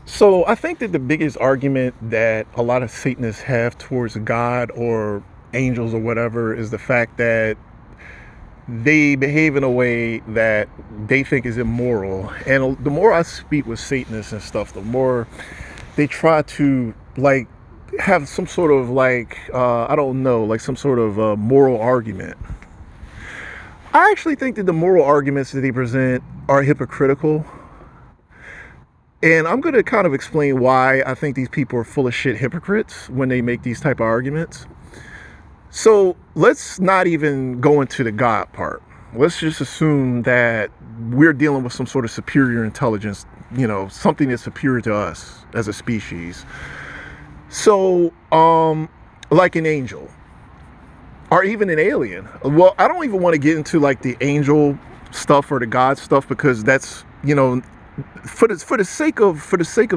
So I think that the biggest argument that a lot of Satanists have towards God or angels or whatever is the fact that they behave in a way that they think is immoral. And the more I speak with Satanists and stuff, the more they try to have some sort of I don't know, like some sort of moral argument. I actually think that the moral arguments that they present are hypocritical. And I'm going to kind of explain why I think these people are full of shit hypocrites when they make these type of arguments. So let's not even go into the God part. Let's just assume that we're dealing with some sort of superior intelligence, something that's superior to us as a species. So, like an angel or even an alien. Well, I don't even want to get into like the angel stuff or the God stuff because that's, for the sake of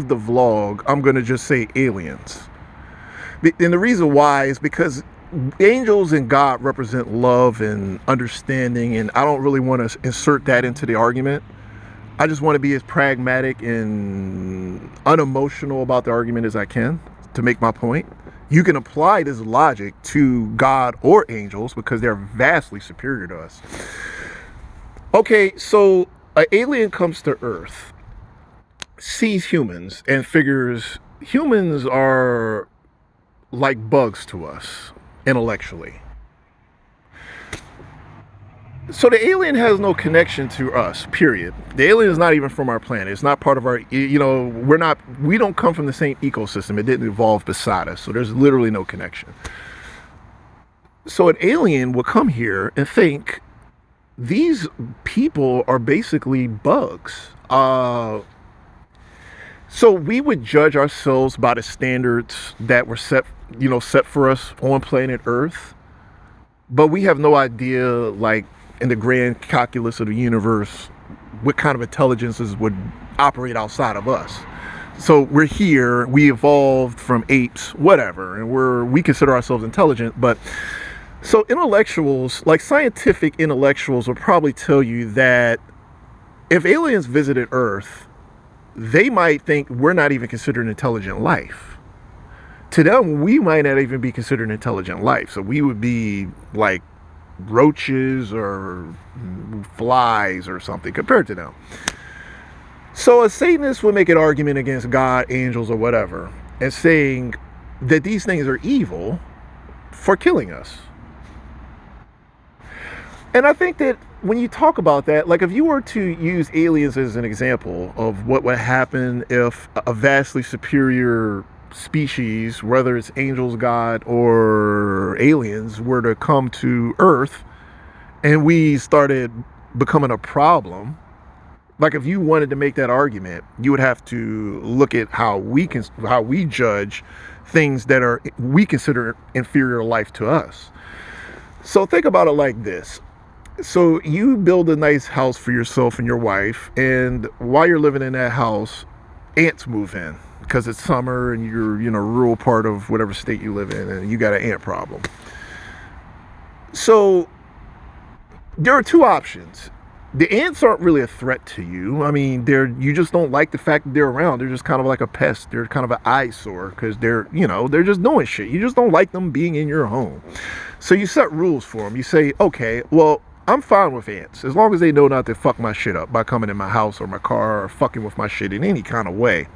the vlog, I'm gonna just say aliens. And the reason why is because angels and God represent love and understanding, and I don't really want to insert that into the argument. I just want to be as pragmatic and unemotional about the argument as I can to make my point. You can apply this logic to God or angels because they're vastly superior to us. Okay, so an alien comes to Earth, sees humans, and figures humans are like bugs to us intellectually. So the alien has no connection to us, period. The alien is not even from our planet. It's not part of our, we don't come from the same ecosystem. It didn't evolve beside us. So there's literally no connection. So an alien will come here and think these people are basically bugs. So we would judge ourselves by the standards that were set for us on planet Earth. But we have no idea, like, in the grand calculus of the universe, what kind of intelligences would operate outside of us. So we're here, we evolved from apes, whatever, and we consider ourselves intelligent. But so intellectuals, like scientific intellectuals, will probably tell you that if aliens visited Earth, they might think we're not even considered intelligent life. To them, we might not even be considered intelligent life. So we would be like roaches or flies or something compared to them. So a Satanist would make an argument against God, angels, or whatever, and saying that these things are evil for killing us. And I think that when you talk about that, like if you were to use aliens as an example of what would happen if a vastly superior species, whether it's angels, God, or aliens, were to come to Earth and we started becoming a problem, like if you wanted to make that argument, you would have to look at how we judge things that we consider inferior life to us. So think about it like this. So you build a nice house for yourself and your wife, and while you're living in that house, ants move in because it's summer and you're in a rural part of whatever state you live in, and you got an ant problem. So there are two options. The ants aren't really a threat to you. I mean, you just don't like the fact that they're around. They're just kind of like a pest. They're kind of an eyesore because they're just doing shit. You just don't like them being in your home. So you set rules for them. You say, okay, well, I'm fine with ants as long as they know not to fuck my shit up by coming in my house or my car or fucking with my shit in any kind of way.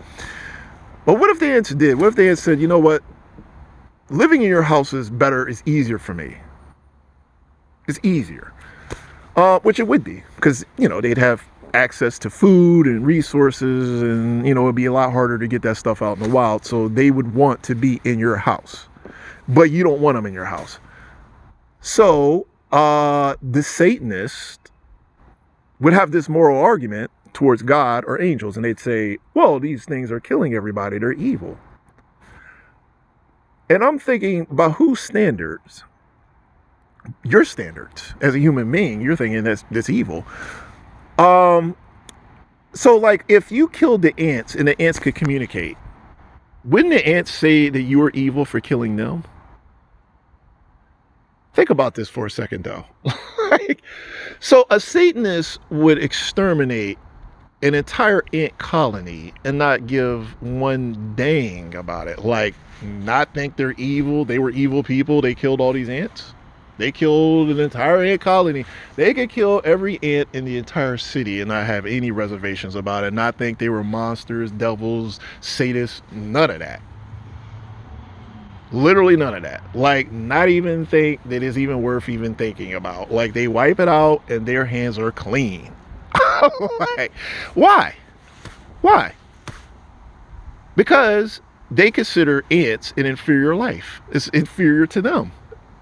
But what if the ants did? What if the ants said, you know what? Living in your house is better, is easier for me. It's easier. Which it would be because, they'd have access to food and resources and, it'd be a lot harder to get that stuff out in the wild. So they would want to be in your house, but you don't want them in your house. So the Satanist would have this moral argument towards God or angels, and they'd say, well, these things are killing everybody. They're evil. And I'm thinking, by whose standards? Your standards as a human being, you're thinking that's evil. So like if you killed the ants and the ants could communicate, wouldn't the ants say that you were evil for killing them? Think about this for a second though. So a Satanist would exterminate an entire ant colony and not give one dang about it. Like, not think they're evil. They were evil people. They killed all these ants. They killed an entire ant colony. They could kill every ant in the entire city and not have any reservations about it. Not think they were monsters, devils, sadists, none of that. Literally none of that. Like, not even think that it's even worth even thinking about. Like, they wipe it out and their hands are clean. Like, why? Why? Because they consider ants an inferior life. It's inferior to them.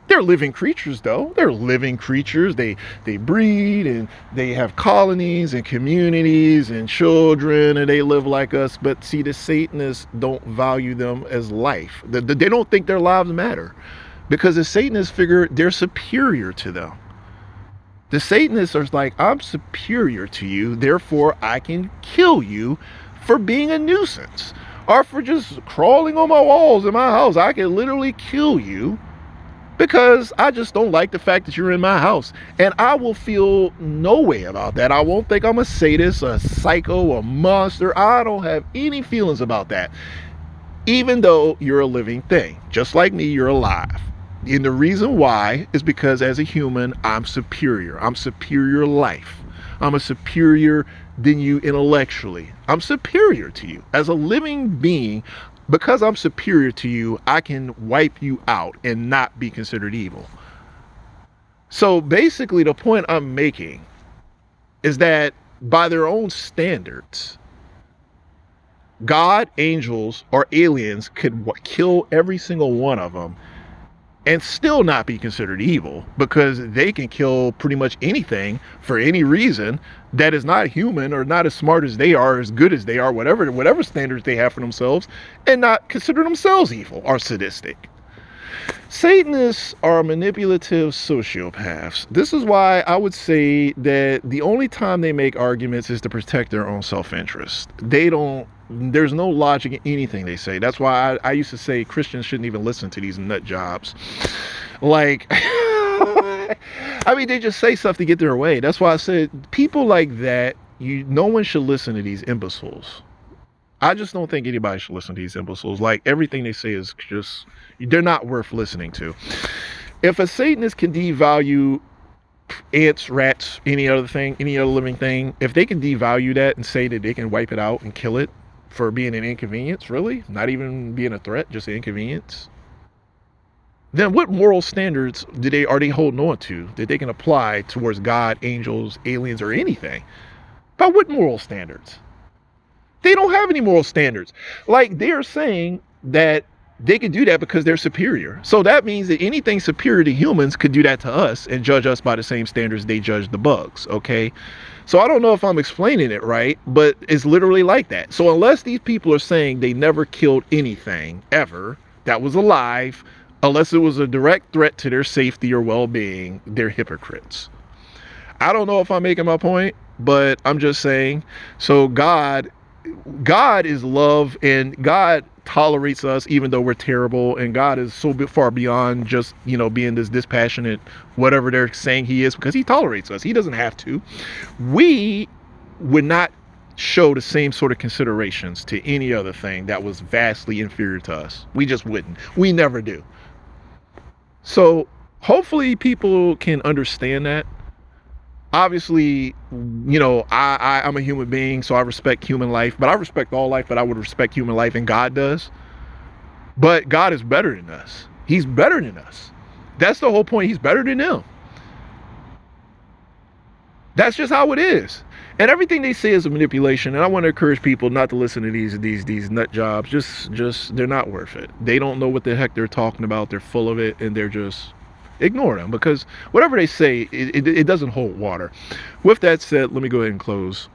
They're living creatures, though. They're living creatures. They breed and they have colonies and communities and children, and they live like us. But see, the Satanists don't value them as life. They don't think their lives matter, because the Satanists figure they're superior to them. The Satanists are like, I'm superior to you, therefore I can kill you for being a nuisance or for just crawling on my walls in my house. I can literally kill you because I just don't like the fact that you're in my house. And I will feel no way about that. I won't think I'm a sadist, a psycho, a monster. I don't have any feelings about that. Even though you're a living thing, just like me, you're alive. And the reason why is because as a human, I'm superior. I'm superior life. I'm a superior than you intellectually. I'm superior to you as a living being. Because I'm superior to you, I can wipe you out and not be considered evil. So basically, the point I'm making is that by their own standards, God, angels, or aliens could kill every single one of them and still not be considered evil, because they can kill pretty much anything for any reason that is not human or not as smart as they are, as good as they are, whatever standards they have for themselves, and not consider themselves evil or sadistic. Satanists are manipulative sociopaths. This is why I would say that the only time they make arguments is to protect their own self-interest. There's no logic in anything they say. That's why I used to say Christians shouldn't even listen to these nut jobs. Like, I mean, they just say stuff to get their way. That's why I said people like that, no one should listen to these imbeciles. I just don't think anybody should listen to these imbeciles. Like, everything they say is just, they're not worth listening to. If a Satanist can devalue ants, rats, any other living thing, if they can devalue that and say that they can wipe it out and kill it for being an inconvenience, really, not even being a threat, just an inconvenience, then what moral standards are they holding on to that they can apply towards God, angels, aliens, or anything? By what moral standards? They don't have any moral standards. Like, they're saying that they can do that because they're superior. So that means that anything superior to humans could do that to us and judge us by the same standards they judge the bugs, okay? So I don't know if I'm explaining it right, but it's literally like that. So unless these people are saying they never killed anything ever that was alive, unless it was a direct threat to their safety or well-being, they're hypocrites. I don't know if I'm making my point, but I'm just saying. So God is love, and God tolerates us even though we're terrible, and God is so far beyond just, being this dispassionate whatever they're saying he is, because he tolerates us. He doesn't have to. We would not show the same sort of considerations to any other thing that was vastly inferior to us. We just wouldn't. We never do. So hopefully people can understand that. Obviously, I'm a human being, so I respect human life, but I respect all life, but I would respect human life, and God does. But God is better than us. He's better than us. That's the whole point. He's better than them. That's just how it is. And everything they say is a manipulation. And I want to encourage people not to listen to these nut jobs. Just they're not worth it. They don't know what the heck they're talking about. They're full of it, and they're just ignore them, because whatever they say, it doesn't hold water. With that said, let me go ahead and close.